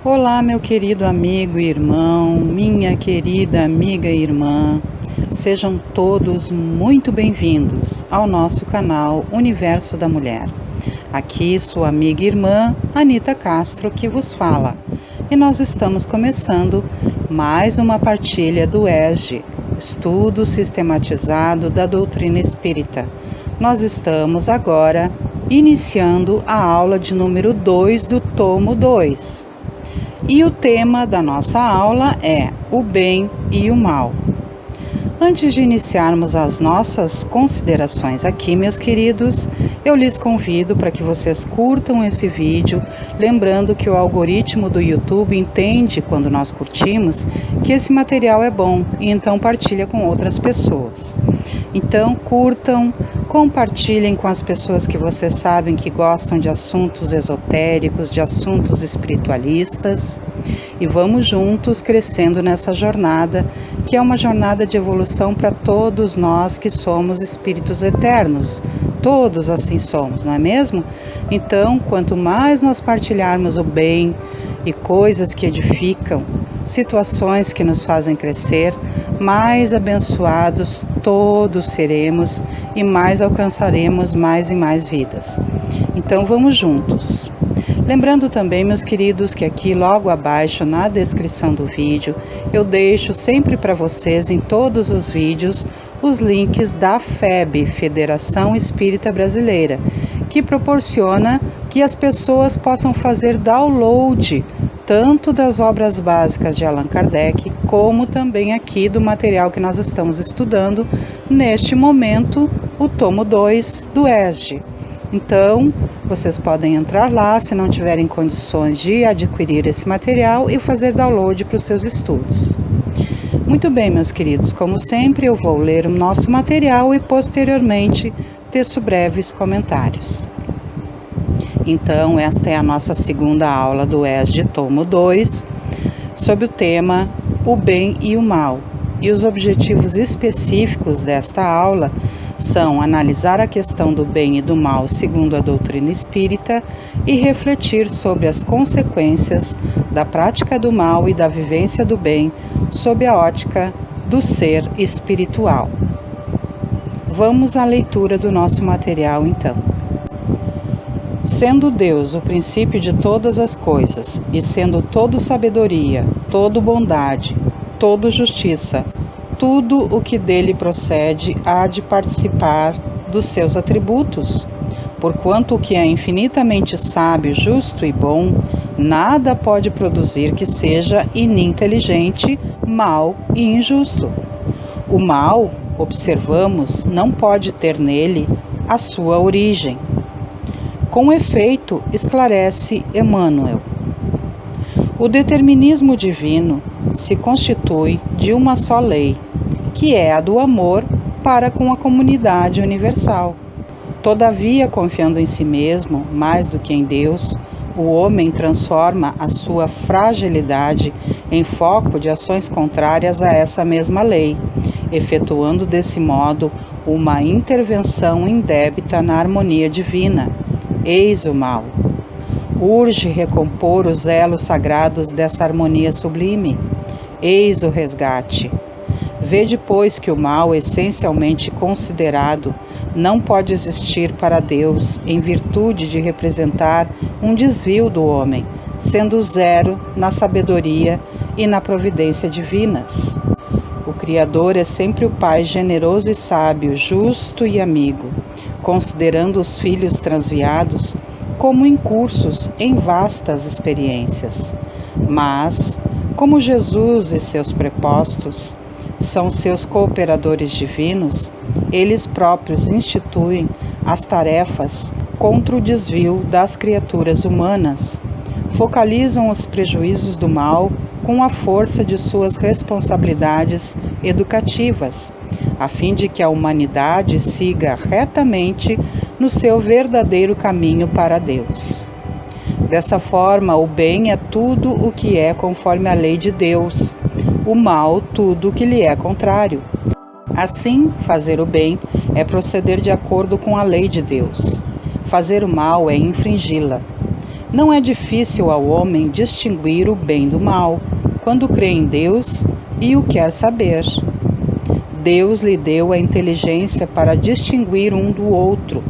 Olá, meu querido amigo e irmão, minha querida amiga e irmã, sejam todos muito bem-vindos ao nosso canal Universo da Mulher. Aqui sua amiga e irmã Anita Castro que vos fala, e nós estamos começando mais uma partilha do ESG, Estudo Sistematizado da Doutrina Espírita. Nós estamos agora iniciando a aula de número 2 do tomo 2. E o tema da nossa aula é o bem e o mal. Antes de iniciarmos as nossas considerações aqui, meus queridos, eu lhes convido para que vocês curtam esse vídeo, lembrando que o algoritmo do YouTube entende, quando nós curtimos, que esse material é bom e então partilha com outras pessoas. Então, curtam, compartilhem com as pessoas que vocês sabem que gostam de assuntos esotéricos, de assuntos espiritualistas, e vamos juntos crescendo nessa jornada, que é uma jornada de evolução para todos nós que somos espíritos eternos. Todos assim somos, não é mesmo? Então, quanto mais nós partilharmos o bem e coisas que edificam, situações que nos fazem crescer, mais abençoados todos seremos e mais alcançaremos mais e mais vidas. Então vamos juntos. Lembrando também, meus queridos, que aqui logo abaixo na descrição do vídeo eu deixo sempre para vocês em todos os vídeos os links da FEB, Federação Espírita Brasileira, que proporciona que as pessoas possam fazer download tanto das obras básicas de Allan Kardec, como também aqui do material que nós estamos estudando neste momento, o tomo 2 do ESG. Então, vocês podem entrar lá se não tiverem condições de adquirir esse material e fazer download para os seus estudos. Muito bem, meus queridos, como sempre eu vou ler o nosso material e posteriormente teço breves comentários. Então, esta é a nossa segunda aula do ESG tomo 2, sob o tema O Bem e o Mal. E os objetivos específicos desta aula são analisar a questão do bem e do mal segundo a doutrina espírita e refletir sobre as consequências da prática do mal e da vivência do bem sob a ótica do ser espiritual. Vamos à leitura do nosso material, então. Sendo Deus o princípio de todas as coisas, e sendo todo sabedoria, todo bondade, todo justiça, tudo o que dele procede há de participar dos seus atributos, porquanto o que é infinitamente sábio, justo e bom, nada pode produzir que seja ininteligente, mau e injusto. O mal, observamos, não pode ter nele a sua origem. Com efeito, esclarece Emmanuel, o determinismo divino se constitui de uma só lei, que é a do amor para com a comunidade universal. Todavia, confiando em si mesmo, mais do que em Deus, o homem transforma a sua fragilidade em foco de ações contrárias a essa mesma lei, efetuando desse modo uma intervenção indébita na harmonia divina. Eis o mal. Urge recompor os elos sagrados dessa harmonia sublime. Eis o resgate. Vede, pois, que o mal, essencialmente considerado, não pode existir para Deus em virtude de representar um desvio do homem, sendo zero na sabedoria e na providência divinas. O Criador é sempre o Pai generoso e sábio, justo e amigo, considerando os filhos transviados como incursos em vastas experiências. Mas, como Jesus e seus prepostos são seus cooperadores divinos, eles próprios instituem as tarefas contra o desvio das criaturas humanas, focalizam os prejuízos do mal com a força de suas responsabilidades educativas, a fim de que a humanidade siga retamente no seu verdadeiro caminho para Deus. Dessa forma, o bem é tudo o que é conforme a lei de Deus, o mal tudo o que lhe é contrário. Assim, fazer o bem é proceder de acordo com a lei de Deus. Fazer o mal é infringi-la. Não é difícil ao homem distinguir o bem do mal, quando crê em Deus e o quer saber. Deus lhe deu a inteligência para distinguir um do outro.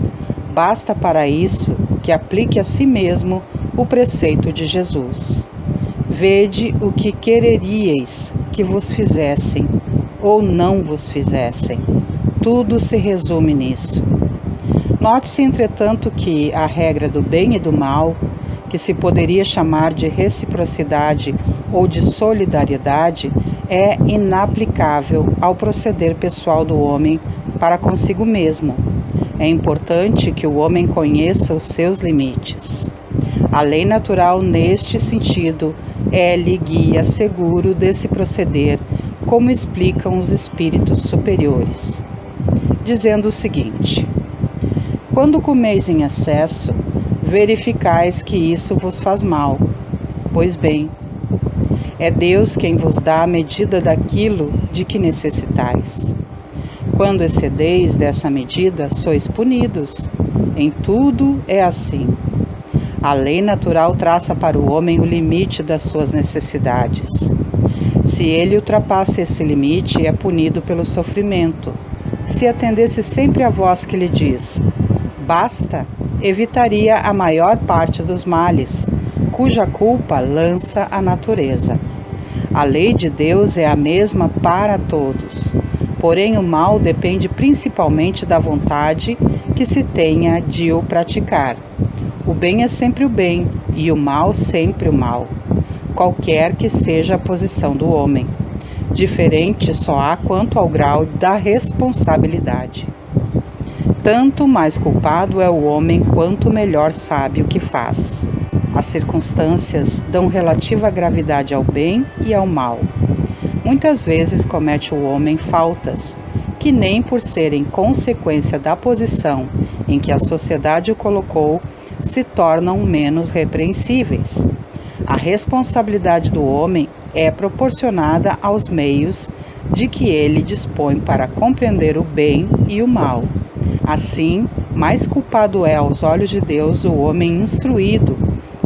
Basta para isso que aplique a si mesmo o preceito de Jesus. Vede o que quereríeis que vos fizessem, ou não vos fizessem. Tudo se resume nisso. Note-se, entretanto, que a regra do bem e do mal, que se poderia chamar de reciprocidade ou de solidariedade, é inaplicável ao proceder pessoal do homem para consigo mesmo. É importante que o homem conheça os seus limites. A lei natural, neste sentido, é-lhe guia seguro desse proceder, como explicam os espíritos superiores, dizendo o seguinte: quando comeis em excesso, verificais que isso vos faz mal. Pois bem, é Deus quem vos dá a medida daquilo de que necessitais. Quando excedeis dessa medida, sois punidos. Em tudo é assim. A lei natural traça para o homem o limite das suas necessidades. Se ele ultrapassa esse limite, é punido pelo sofrimento. Se atendesse sempre à voz que lhe diz basta, evitaria a maior parte dos males, cuja culpa lança a natureza. A lei de Deus é a mesma para todos, porém o mal depende principalmente da vontade que se tenha de o praticar. O bem é sempre o bem e o mal sempre o mal, qualquer que seja a posição do homem. Diferente só há quanto ao grau da responsabilidade. Tanto mais culpado é o homem quanto melhor sabe o que faz. As circunstâncias dão relativa gravidade ao bem e ao mal. Muitas vezes comete o homem faltas que nem por serem consequência da posição em que a sociedade o colocou, se tornam menos repreensíveis. A responsabilidade do homem é proporcionada aos meios de que ele dispõe para compreender o bem e o mal. Assim, mais culpado é aos olhos de Deus o homem instruído,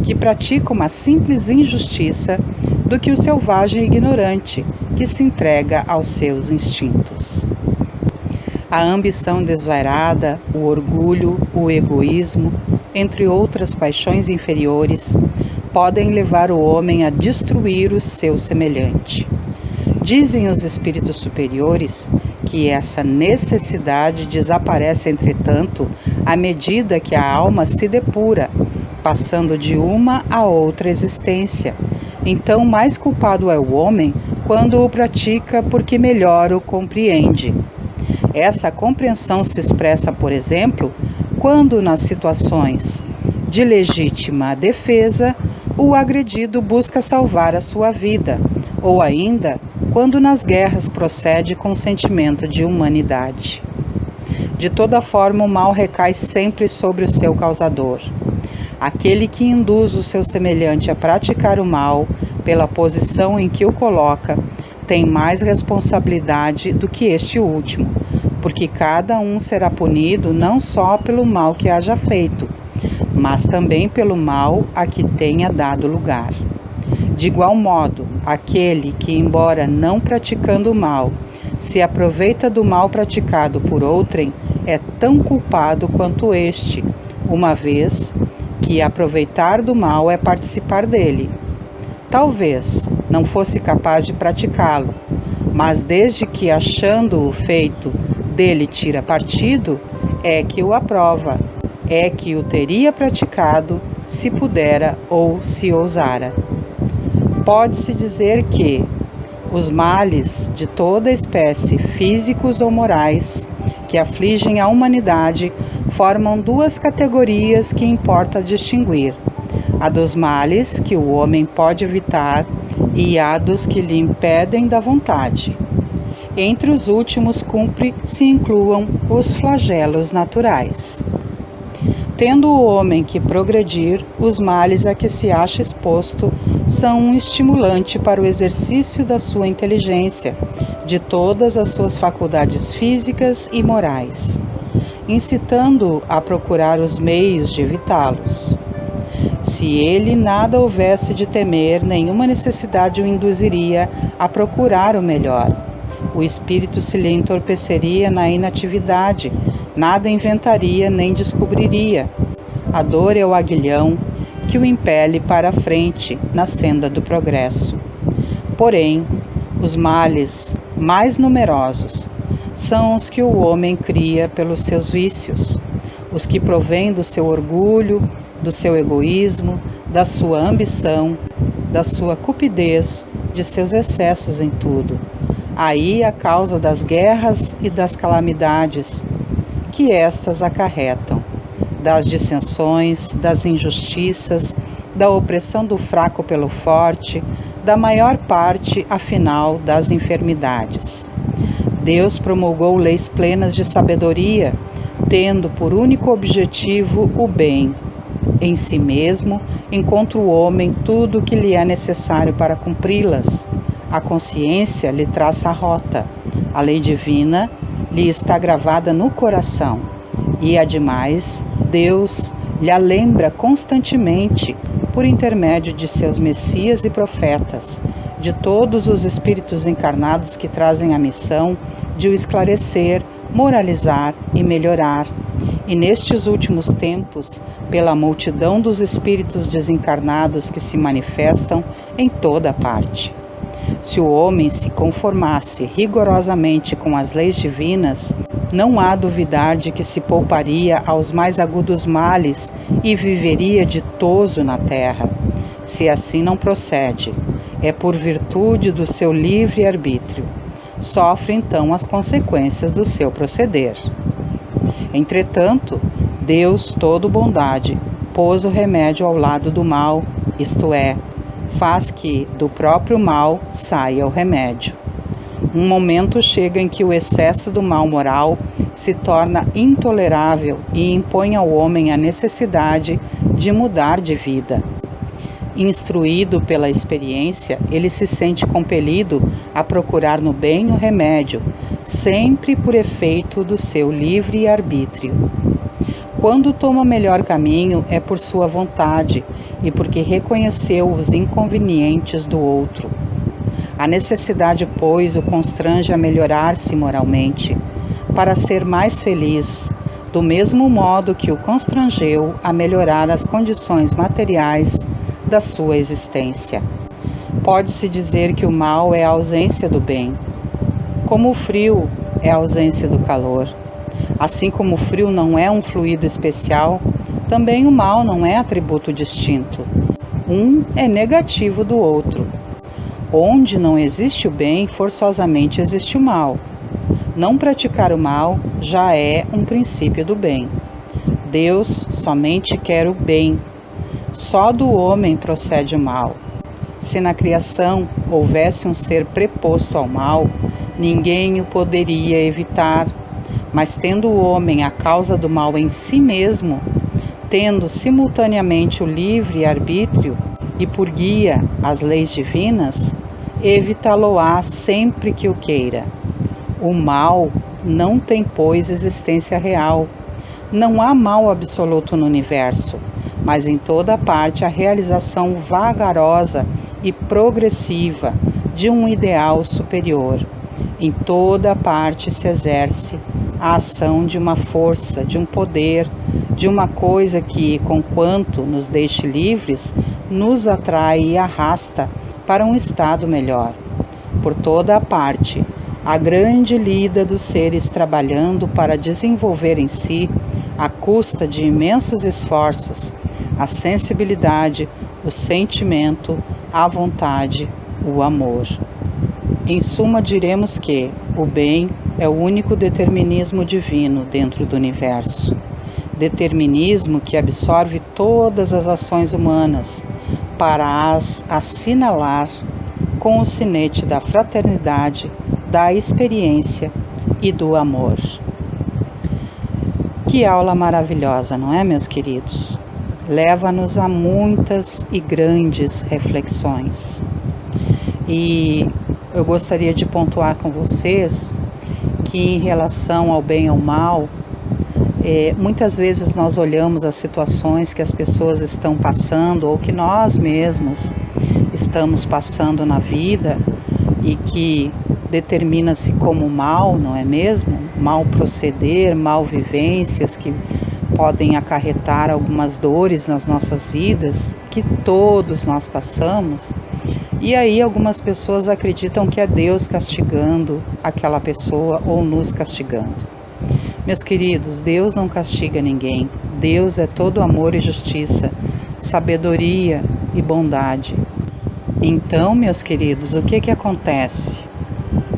que pratica uma simples injustiça, do que o selvagem ignorante, que se entrega aos seus instintos. A ambição desvairada, o orgulho, o egoísmo, entre outras paixões inferiores, podem levar o homem a destruir o seu semelhante. Dizem os espíritos superiores que essa necessidade desaparece, entretanto, à medida que a alma se depura, passando de uma a outra existência. Então, mais culpado é o homem quando o pratica porque melhor o compreende. Essa compreensão se expressa, por exemplo, quando nas situações de legítima defesa, o agredido busca salvar a sua vida, ou ainda quando nas guerras procede com sentimento de humanidade. De toda forma, o mal recai sempre sobre o seu causador. Aquele que induz o seu semelhante a praticar o mal, pela posição em que o coloca, tem mais responsabilidade do que este último, porque cada um será punido não só pelo mal que haja feito, mas também pelo mal a que tenha dado lugar. De igual modo, aquele que, embora não praticando o mal, se aproveita do mal praticado por outrem, é tão culpado quanto este, uma vez que aproveitar do mal é participar dele. Talvez não fosse capaz de praticá-lo, mas desde que, achando-o feito, dele tira partido, é que o aprova, é que o teria praticado, se pudera ou se ousara. Pode-se dizer que os males de toda espécie, físicos ou morais, que afligem a humanidade, formam duas categorias que importa distinguir: a dos males que o homem pode evitar e a dos que lhe impedem da vontade. Entre os últimos cumpre se incluam os flagelos naturais. Tendo o homem que progredir, os males a que se acha exposto são um estimulante para o exercício da sua inteligência, de todas as suas faculdades físicas e morais, incitando-o a procurar os meios de evitá-los. Se ele nada houvesse de temer, nenhuma necessidade o induziria a procurar o melhor. O espírito se lhe entorpeceria na inatividade, nada inventaria nem descobriria. A dor é o aguilhão que o impele para a frente na senda do progresso. Porém, os males mais numerosos são os que o homem cria pelos seus vícios, os que provêm do seu orgulho, do seu egoísmo, da sua ambição, da sua cupidez, de seus excessos em tudo. Aí a causa das guerras e das calamidades que estas acarretam, das dissensões, das injustiças, da opressão do fraco pelo forte, da maior parte, afinal, das enfermidades. Deus promulgou leis plenas de sabedoria, tendo por único objetivo o bem. Em si mesmo encontra o homem tudo o que lhe é necessário para cumpri-las. A consciência lhe traça a rota. A lei divina lhe está gravada no coração. E, ademais, Deus lhe a lembra constantemente, por intermédio de seus messias e profetas, de todos os espíritos encarnados que trazem a missão de o esclarecer, moralizar e melhorar. E nestes últimos tempos, pela multidão dos espíritos desencarnados que se manifestam em toda parte. Se o homem se conformasse rigorosamente com as leis divinas, não há duvidar de que se pouparia aos mais agudos males e viveria ditoso na terra. Se assim não procede, é por virtude do seu livre arbítrio. Sofre então as consequências do seu proceder. Entretanto, Deus, todo bondade, pôs o remédio ao lado do mal, isto é, faz que do próprio mal saia o remédio. Um momento chega em que o excesso do mal moral se torna intolerável e impõe ao homem a necessidade de mudar de vida. Instruído pela experiência, ele se sente compelido a procurar no bem o remédio, sempre por efeito do seu livre arbítrio. Quando toma melhor caminho, é por sua vontade e porque reconheceu os inconvenientes do outro. A necessidade, pois, o constrange a melhorar-se moralmente, para ser mais feliz, do mesmo modo que o constrangeu a melhorar as condições materiais da sua existência. Pode-se dizer que o mal é a ausência do bem, como o frio é a ausência do calor. Assim como o frio não é um fluido especial, também o mal não é atributo distinto. Um é negativo do outro. Onde não existe o bem, forçosamente existe o mal. Não praticar o mal já é um princípio do bem. Deus somente quer o bem. Só do homem procede o mal. Se na criação houvesse um ser preposto ao mal, ninguém o poderia evitar. Mas tendo o homem a causa do mal em si mesmo, tendo simultaneamente o livre arbítrio e por guia as leis divinas, evitá-lo-á sempre que o queira. O mal não tem, pois, existência real. Não há mal absoluto no universo, mas em toda parte a realização vagarosa e progressiva de um ideal superior. Em toda parte se exerce a ação de uma força, de um poder, de uma coisa que, conquanto nos deixe livres, nos atrai e arrasta para um estado melhor. Por toda a parte, a grande lida dos seres trabalhando para desenvolver em si, à custa de imensos esforços, a sensibilidade, o sentimento, a vontade, o amor. Em suma, diremos que o bem é o único determinismo divino dentro do universo. Determinismo que absorve todas as ações humanas para as assinalar com o sinete da fraternidade, da experiência e do amor. Que aula maravilhosa, não é, meus queridos? Leva-nos a muitas e grandes reflexões. E eu gostaria de pontuar com vocês que, em relação ao bem e ao mal, Muitas vezes nós olhamos as situações que as pessoas estão passando ou que nós mesmos estamos passando na vida e que determina-se como mal, não é mesmo? Mal proceder, mal vivências que podem acarretar algumas dores nas nossas vidas, que todos nós passamos. E aí algumas pessoas acreditam que é Deus castigando aquela pessoa ou nos castigando. Meus queridos, Deus não castiga ninguém. Deus é todo amor e justiça, sabedoria e bondade. Então, meus queridos, o que acontece?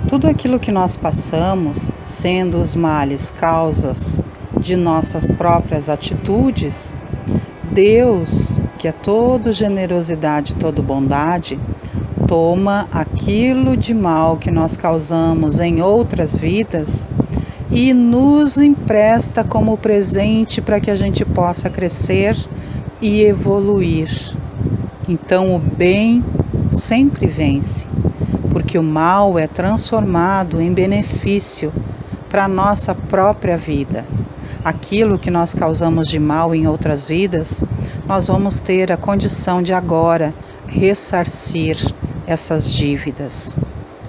Tudo aquilo que nós passamos, sendo os males causas de nossas próprias atitudes, Deus, que é todo generosidade, todo bondade, toma aquilo de mal que nós causamos em outras vidas e nos empresta como presente para que a gente possa crescer e evoluir. Então o bem sempre vence, porque o mal é transformado em benefício para a nossa própria vida. Aquilo que nós causamos de mal em outras vidas, nós vamos ter a condição de agora ressarcir essas dívidas.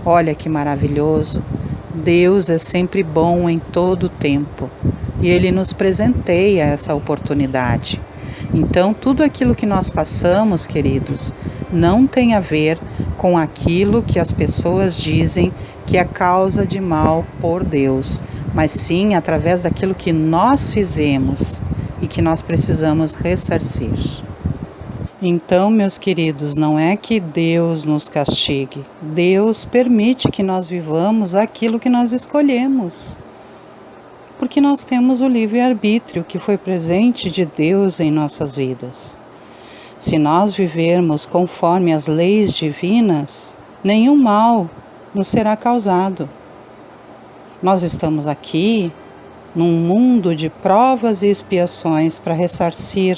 Olha que maravilhoso! Deus é sempre bom em todo o tempo e Ele nos presenteia essa oportunidade. Então, tudo aquilo que nós passamos, queridos, não tem a ver com aquilo que as pessoas dizem que é causa de mal por Deus, mas sim através daquilo que nós fizemos e que nós precisamos ressarcir. Então, meus queridos, não é que Deus nos castigue. Deus permite que nós vivamos aquilo que nós escolhemos. Porque nós temos o livre-arbítrio que foi presente de Deus em nossas vidas. Se nós vivermos conforme as leis divinas, nenhum mal nos será causado. Nós estamos aqui num mundo de provas e expiações para ressarcir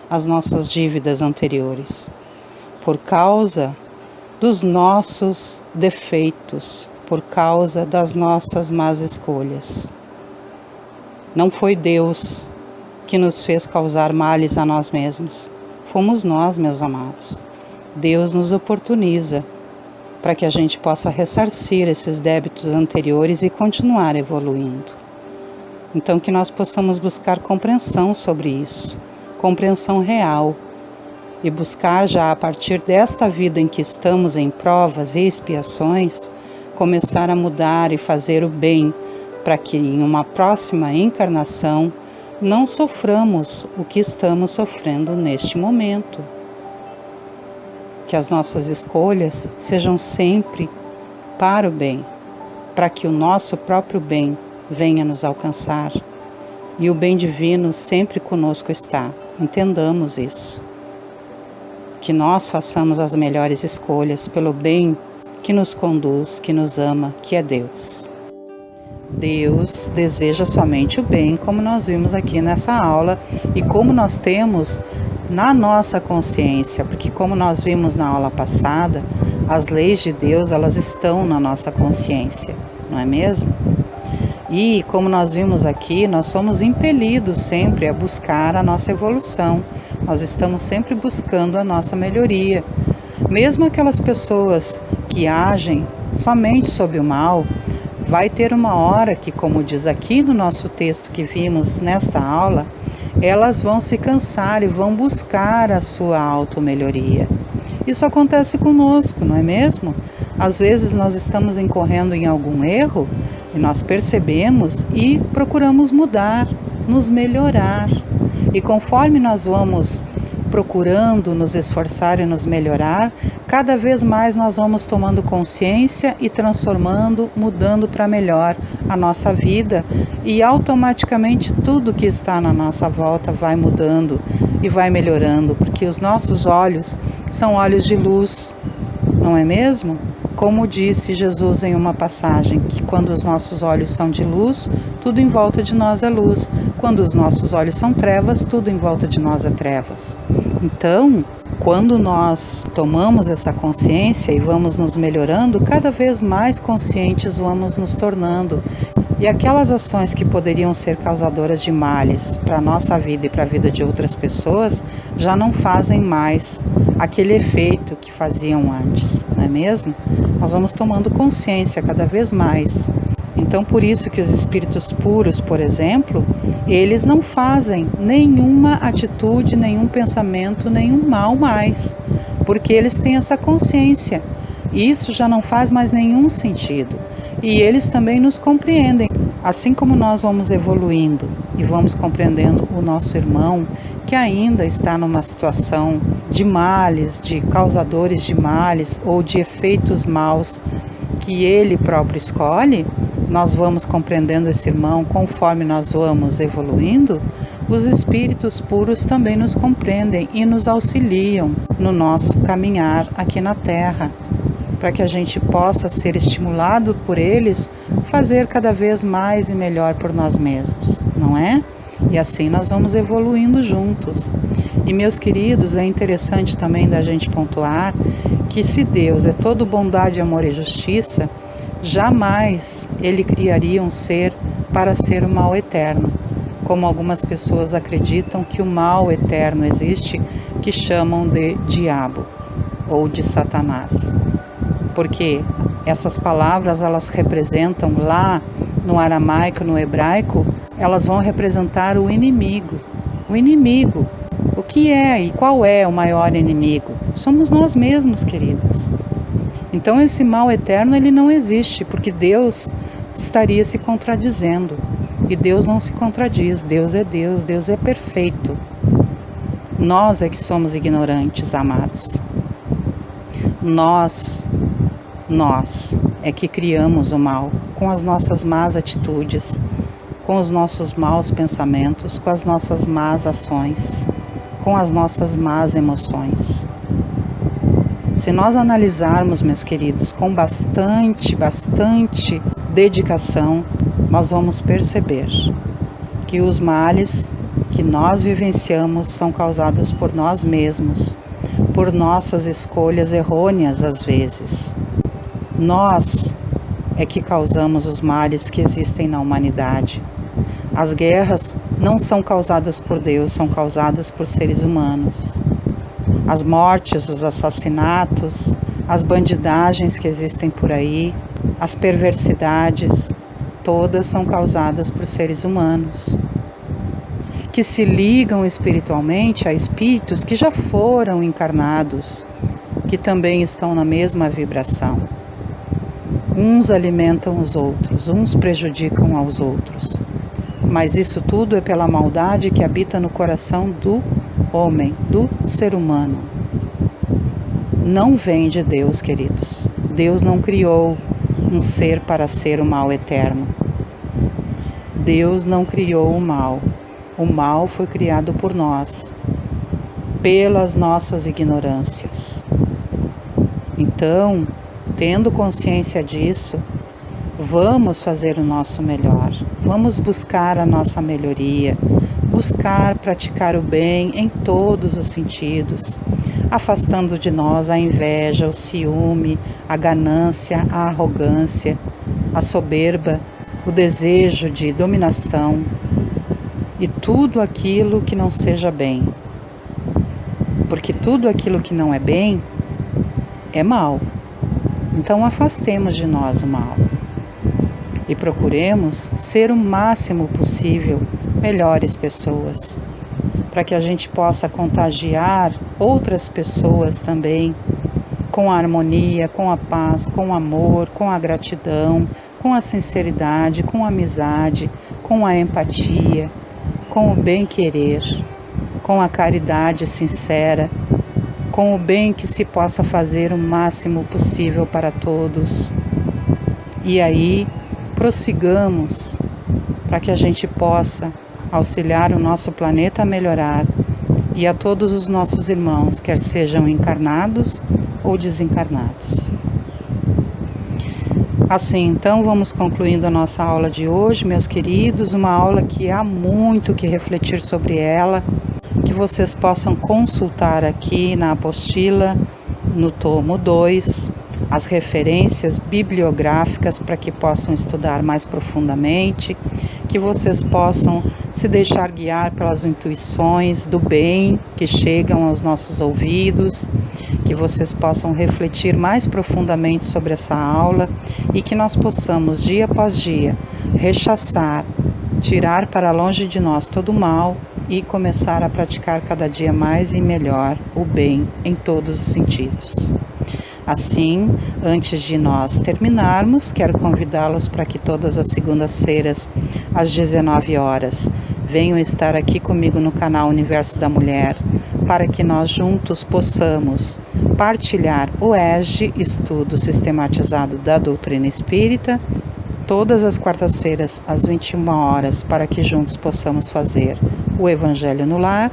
as nossas dívidas anteriores, por causa dos nossos defeitos, por causa das nossas más escolhas. Não foi Deus que nos fez causar males a nós mesmos, fomos nós, meus amados. Deus nos oportuniza para que a gente possa ressarcir esses débitos anteriores e continuar evoluindo. Então que nós possamos buscar compreensão sobre isso, compreensão real, e buscar já a partir desta vida em que estamos em provas e expiações, começar a mudar e fazer o bem, para que em uma próxima encarnação não soframos o que estamos sofrendo neste momento. Que as nossas escolhas sejam sempre para o bem, para que o nosso próprio bem venha nos alcançar. E o bem divino sempre conosco está. Entendamos isso. Que nós façamos as melhores escolhas pelo bem que nos conduz, que nos ama, que é Deus. Deus deseja somente o bem, como nós vimos aqui nessa aula e como nós temos na nossa consciência, porque como nós vimos na aula passada, as leis de Deus, elas estão na nossa consciência, não é mesmo? E como nós vimos aqui, nós somos impelidos sempre a buscar a nossa evolução, nós estamos sempre buscando a nossa melhoria. Mesmo aquelas pessoas que agem somente sob o mal, vai ter uma hora que, como diz aqui no nosso texto que vimos nesta aula, elas vão se cansar e vão buscar a sua automelhoria. Isso acontece conosco, não é mesmo? Às vezes nós estamos incorrendo em algum erro e nós percebemos e procuramos mudar, nos melhorar. E conforme nós vamos procurando nos esforçar e nos melhorar, cada vez mais nós vamos tomando consciência e transformando, mudando para melhor a nossa vida, e automaticamente tudo que está na nossa volta vai mudando e vai melhorando, porque os nossos olhos são olhos de luz, não é mesmo? Como disse Jesus em uma passagem, que quando os nossos olhos são de luz, tudo em volta de nós é luz. Quando os nossos olhos são trevas, tudo em volta de nós é trevas. Então, quando nós tomamos essa consciência e vamos nos melhorando, cada vez mais conscientes vamos nos tornando. E aquelas ações que poderiam ser causadoras de males para a nossa vida e para a vida de outras pessoas já não fazem mais aquele efeito que faziam antes, não é mesmo? Nós vamos tomando consciência cada vez mais. Então, por isso que os espíritos puros, por exemplo, eles não fazem nenhuma atitude, nenhum pensamento, nenhum mal mais, porque eles têm essa consciência. Isso já não faz mais nenhum sentido. E eles também nos compreendem. Assim como nós vamos evoluindo e vamos compreendendo o nosso irmão que ainda está numa situação de males, de causadores de males ou de efeitos maus que ele próprio escolhe, nós vamos compreendendo esse irmão conforme nós vamos evoluindo. Os espíritos puros também nos compreendem e nos auxiliam no nosso caminhar aqui na Terra, para que a gente possa ser estimulado por eles, fazer cada vez mais e melhor por nós mesmos, não é? E assim nós vamos evoluindo juntos. E meus queridos, é interessante também da gente pontuar que se Deus é todo bondade, amor e justiça, jamais Ele criaria um ser para ser o mal eterno, como algumas pessoas acreditam que o mal eterno existe, que chamam de diabo ou de Satanás. Porque essas palavras, elas representam lá no aramaico, no hebraico, elas vão representar o inimigo. O inimigo. O que é e qual é o maior inimigo? Somos nós mesmos, queridos. Então esse mal eterno, ele não existe, porque Deus estaria se contradizendo. E Deus não se contradiz, Deus é perfeito. Nós é que somos ignorantes, amados. Nós é que criamos o mal com as nossas más atitudes, com os nossos maus pensamentos, com as nossas más ações, com as nossas más emoções. Se nós analisarmos, meus queridos, com bastante dedicação, nós vamos perceber que os males que nós vivenciamos são causados por nós mesmos, por nossas escolhas errôneas às vezes. Nós é que causamos os males que existem na humanidade. As guerras não são causadas por Deus, são causadas por seres humanos. As mortes, os assassinatos, as bandidagens que existem por aí, as perversidades, todas são causadas por seres humanos, que se ligam espiritualmente a espíritos que já foram encarnados, que também estão na mesma vibração. Uns alimentam os outros, uns prejudicam aos outros. Mas isso tudo é pela maldade que habita no coração do homem, do ser humano. Não vem de Deus, queridos. Deus não criou um ser para ser o mal eterno. Deus não criou o mal. O mal foi criado por nós, pelas nossas ignorâncias. Então, tendo consciência disso, vamos fazer o nosso melhor, vamos buscar a nossa melhoria, buscar praticar o bem em todos os sentidos, afastando de nós a inveja, o ciúme, a ganância, a arrogância, a soberba, o desejo de dominação e tudo aquilo que não seja bem. Porque tudo aquilo que não é bem é mal. Então afastemos de nós o mal e procuremos ser o máximo possível melhores pessoas, para que a gente possa contagiar outras pessoas também com a harmonia, com a paz, com o amor, com a gratidão, com a sinceridade, com a amizade, com a empatia, com o bem-querer, com a caridade sincera, com o bem que se possa fazer o máximo possível para todos. E aí, prossigamos para que a gente possa auxiliar o nosso planeta a melhorar e a todos os nossos irmãos, quer sejam encarnados ou desencarnados. Assim, então, vamos concluindo a nossa aula de hoje, meus queridos, uma aula que há muito que refletir sobre ela, que vocês possam consultar aqui na apostila, no tomo 2, as referências bibliográficas para que possam estudar mais profundamente, que vocês possam se deixar guiar pelas intuições do bem que chegam aos nossos ouvidos, que vocês possam refletir mais profundamente sobre essa aula e que nós possamos, dia após dia, rechaçar, tirar para longe de nós todo o mal e começar a praticar cada dia mais e melhor o bem em todos os sentidos. Assim, antes de nós terminarmos, quero convidá-los para que todas as segundas-feiras, às 19 horas, venham estar aqui comigo no canal Universo da Mulher, para que nós juntos possamos partilhar o ESG, Estudo Sistematizado da Doutrina Espírita, todas as quartas-feiras, às 21 horas, para que juntos possamos fazer o Evangelho no Lar,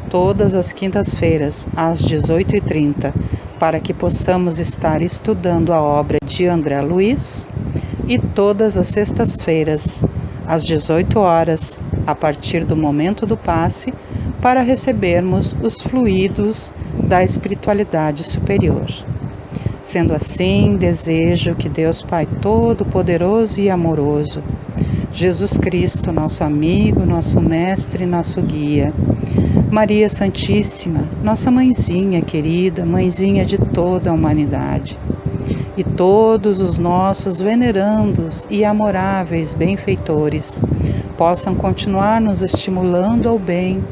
todas as quintas-feiras, às 18h30, para que possamos estar estudando a obra de André Luiz, e todas as sextas-feiras, às 18 horas, a partir do momento do passe, para recebermos os fluidos da espiritualidade superior. Sendo assim, desejo que Deus Pai Todo-Poderoso e Amoroso, Jesus Cristo, nosso amigo, nosso mestre, nosso guia, Maria Santíssima, nossa mãezinha querida, mãezinha de toda a humanidade, e todos os nossos venerandos e amoráveis benfeitores possam continuar nos estimulando ao bem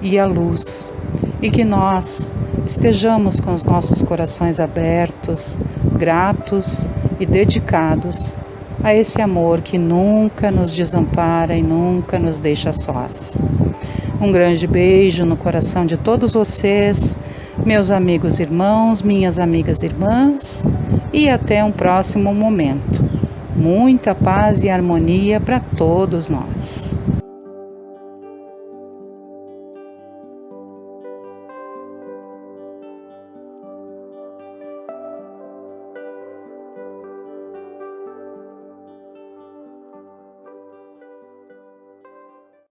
e à luz, e que nós estejamos com os nossos corações abertos, gratos e dedicados a esse amor que nunca nos desampara e nunca nos deixa sós. Um grande beijo no coração de todos vocês, meus amigos irmãos, minhas amigas irmãs, e até um próximo momento. Muita paz e harmonia para todos nós.